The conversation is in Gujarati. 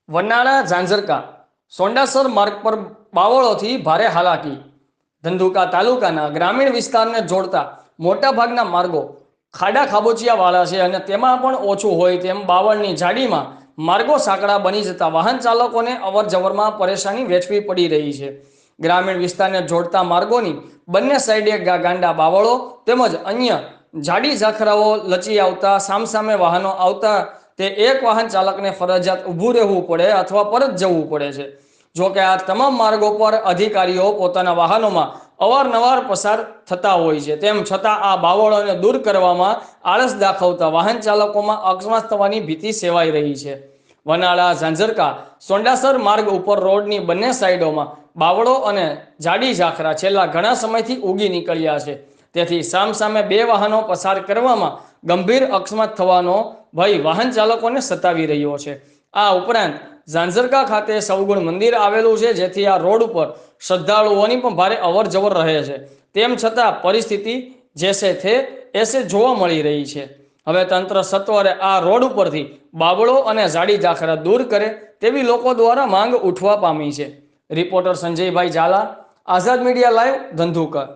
વનાળા ઝાંઝરકા સોંડાસર માર્ગ પર બાવળોથી ભારે હાલાકી। ધંધુકા તાલુકાના ગ્રામીણ વિસ્તારને જોડતા મોટાભાગના માર્ગો ખાડા ખાબોચિયાવાળા છે અને તેમાં પણ ઓછું હોય તેમ બાવળની જાડીમાં માર્ગો સાંકડા બની જતા વાહન ચાલકોને અવરજવરમાં પરેશાની વેઠવી પડી રહી છે। ગ્રામીણ વિસ્તારને જોડતા માર્ગોની બંને સાઈડે ગાંડા બાવળો તેમજ અન્ય જાડી ઝાખરાઓ લચી આવતા સામસામે વાહનો આવતા તે એક વાહન ચાલકને ફરજિયાત ઊભું રહેવું પડે અથવા પરત જવું પડે છે। જોકે આ તમામ માર્ગો પર અધિકારીઓ પોતાના વાહનોમાં અવારનવાર પસાર થતા હોય છે, તેમ છતાં આ બાવળોને દૂર કરવામાં આળસ દાખવતા વાહન ચાલકોમાં અકસ્માત થવાની ભીતિ સેવાઈ રહી છે। વનાળા ઝાંઝરકા સોંડાસર માર્ગ ઉપર રોડની બંને સાઈડોમાં બાવળો અને જાડી ઝાખરા છેલ્લા ઘણા સમયથી ઉગી નીકળ્યા છે, તેથી સામસામે બે વાહનો પસાર કરવામાં ગંભીર અકસ્માત થવાનો ભય વાહન ચાલકોને સતાવી રહ્યો છે। આ ઉપરાંત ઝાંઝરકા ખાતે સવગુણ મંદિર આવેલું છે, જેથી આ રોડ ઉપર શ્રદ્ધાળુઓની પણ ભારે અવર જવર રહે છે, તેમ છતાં પરિસ્થિતિ જેસે થે એસે જોવા મળી રહી છે। હવે તંત્ર સત્વરે આ રોડ ઉપરથી બાવળો અને જાડી ઝાખરા દૂર કરે તેવી લોકો દ્વારા માંગ ઉઠવા પામી છે। રિપોર્ટર સંજયભાઈ ઝાલા, આઝાદ મીડિયા લાઈવ, ધંધુકા।